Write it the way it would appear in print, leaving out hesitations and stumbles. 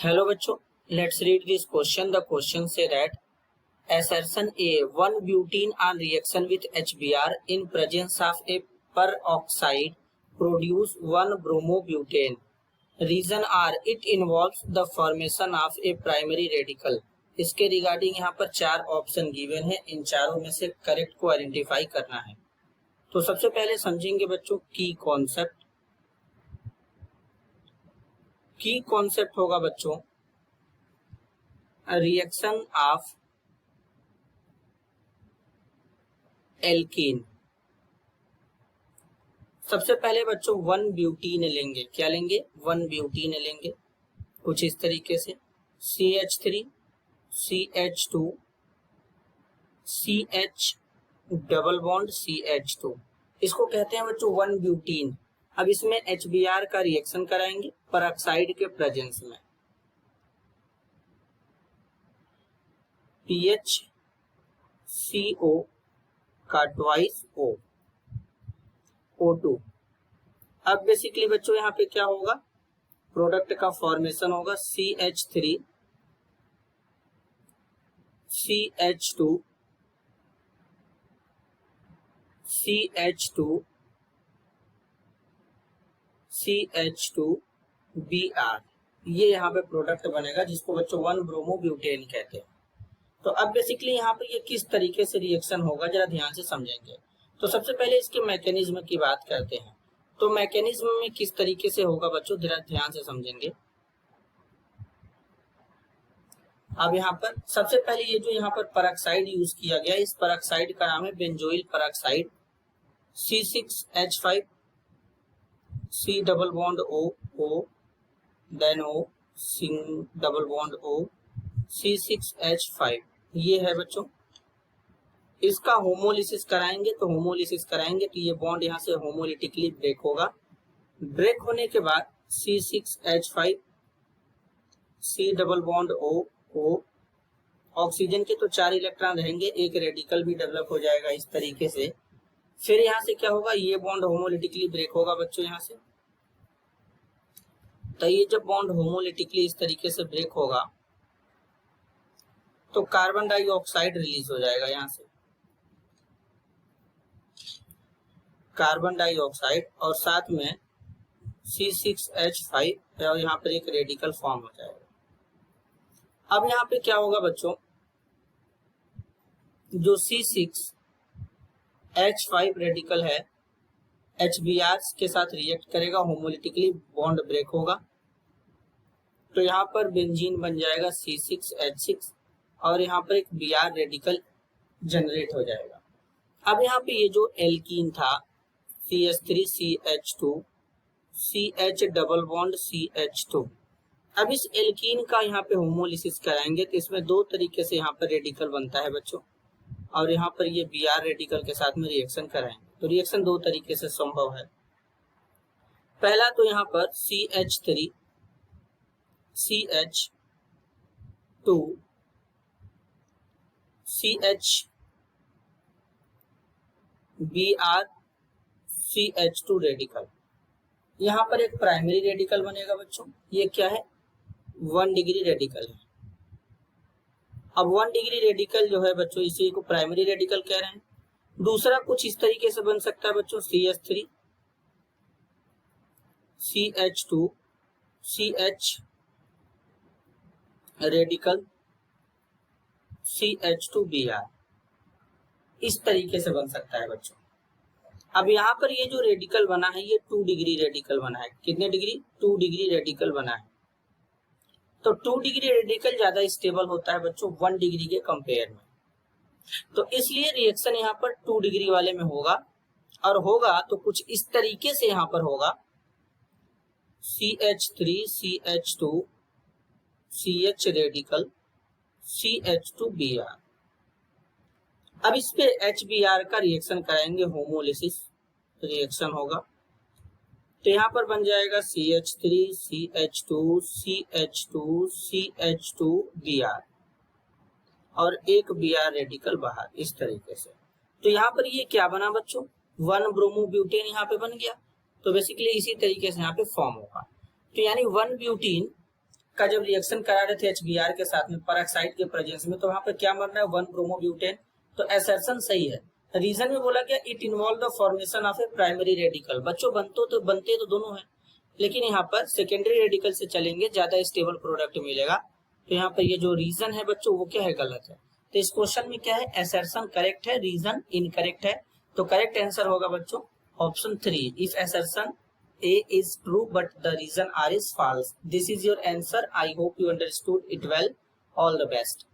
Hello बच्चों, let's read this question. The question say that assertion A, one butene on reaction with HBr in presence of a peroxide produce one bromobutane. Reason R, it involves the formation of a primary radical. इसके regarding यहाँ पर चार option given है, इन चारों में से correct को identify करना है। तो सबसे पहले समझेंगे बच्चों की कॉन्सेप्ट। की कॉन्सेप्ट होगा बच्चों रिएक्शन ऑफ एल्कीन। सबसे पहले बच्चों वन ब्यूटीन लेंगे। क्या लेंगे? वन ब्यूटीन लेंगे कुछ इस तरीके से CH3 CH2 CH double bond CH2, इसको कहते हैं बच्चों वन ब्यूटीन। अब इसमें HBr का रिएक्शन कराएंगे पेरोक्साइड के प्रेजेंस में। PHCO का ट्वाइस O O2। अब बेसिकली बच्चों यहाँ पे क्या होगा, प्रोडक्ट का फॉर्मेशन होगा CH3 CH2 CH2 CH2 Br, ये यहाँ पे प्रोडक्ट बनेगा जिसको बच्चों वन ब्रोमोब्यूटेन कहते हैं। तो अब बेसिकली यहाँ पे ये किस तरीके से रिएक्शन होगा जरा ध्यान से समझेंगे। तो सबसे पहले इसके मैकेनिज्म की बात करते हैं। तो मैकेनिज्म में किस तरीके से होगा बच्चों जरा ध्यान से समझेंगे। अब यहाँ पर सबसे पहले ये जो यहाँ पर पेरोक्साइड यूज किया गया, इस पेरोक्साइड का नाम है benzoyl peroxide. C6H5 C double bond O O then O C double bond O C6H5, ये है बच्चों। इसका होमोलिसिस कराएंगे तो ये बॉन्ड यहाँ से होमोलिटिकली ब्रेक होगा। ब्रेक होने के बाद C6H5 C double bond O O, oxygen के तो 4 इलेक्ट्रॉन रहेंगे, एक रेडिकल भी डेवलप हो जाएगा इस तरीके से। फिर यहाँ से क्या होगा, ये बॉन्ड होमोलिटिकली ब्रेक होगा बच्चों यहाँ से। तो ये जब बॉन्ड होमोलिटिकली इस तरीके से ब्रेक होगा तो कार्बन डाइऑक्साइड रिलीज हो जाएगा यहाँ से, कार्बन डाइऑक्साइड, और साथ में C6H5 और यहाँ पर एक रेडिकल फॉर्म हो जाएगा। अब यहाँ पे क्या होगा बच्चों, जो C6H5 रेडिकल है HBr के साथ रिएक्ट करेगा, होमोलिटिकली बॉन्ड ब्रेक होगा। तो यहाँ पर बेंजीन बन जाएगा C6H6 और यहाँ पर एक Br रेडिकल जनरेट हो जाएगा। अब यहाँ पे ये जो एल्कीन था CH3 CH2 CH double bond CH2, अब इस एल्कीन का यहाँ पे होमोलिसिस कराएंगे तो इसमें दो तरीके से यहाँ पर रेडिकल बनता है बच्चों, और यहाँ पर ये Br रेडिकल के साथ में रिएक्शन कराएंगे। तो रिएक्शन दो तरीके से संभव है। पहला तो यहाँ पर CH3 CH2 CH Br CH2 radical, यहाँ पर एक प्राइमरी रेडिकल बनेगा बच्चों। ये क्या है, 1 डिग्री रेडिकल है। अब 1 डिग्री रेडिकल जो है बच्चों, इसी को प्राइमरी रेडिकल कह रहे हैं। दूसरा कुछ इस तरीके से बन सकता है बच्चों, CH3 CH2 CH radical CH2 Br, इस तरीके से बन सकता है बच्चों। अब यहाँ पर ये जो रेडिकल बना है ये 2 डिग्री रेडिकल बना है। कितने डिग्री? 2 डिग्री रेडिकल बना है। तो 2 डिग्री रेडिकल ज्यादा स्टेबल होता है बच्चों 1 डिग्री के कंपेयर में। तो इसलिए रिएक्शन यहाँ पर 2 डिग्री वाले में होगा, और होगा तो कुछ इस तरीके से यहाँ पर होगा CH3 CH2 CH radical CH2 Br। अब इस पे HBr का रिएक्शन कराएंगे, होमोलिसिस रिएक्शन होगा। तो यहाँ पर बन जाएगा CH3 CH2 CH2 CH2 Br और एक Br रेडिकल बाहर, इस तरीके से। तो यहाँ पर ये क्या बना बच्चों, 1 ब्रोमोब्यूटेन यहाँ पे बन गया। तो बेसिकली इसी तरीके से यहाँ पे फॉर्म होगा। तो यानी 1 ब्यूटीन का जब रिएक्शन करा रहे थे HBr के साथ में पेरोक्साइड के प्रेजेंस में, तो वहां पे क्या मरना है 1 ब्रोमोब्यूटेन। तो असर्शन सही है। रीजन में बोला गया it involve the formation of A primary radical. बच्चों बनते तो दोनों है, लेकिन यहाँ पर सेकेंडरी रेडिकल से चलेंगे, ज्यादा स्टेबल प्रोडक्ट मिलेगा। तो यहाँ पर ये जो रीजन है बच्चों वो क्या है, गलत है। तो इस क्वेश्चन में क्या है, असर्शन करेक्ट है, रीजन इनकरेक्ट है। तो करेक्ट आंसर होगा बच्चों option 3, if assertion A is true but the reason R is false. This is your answer. I hope you understood it well. All the best.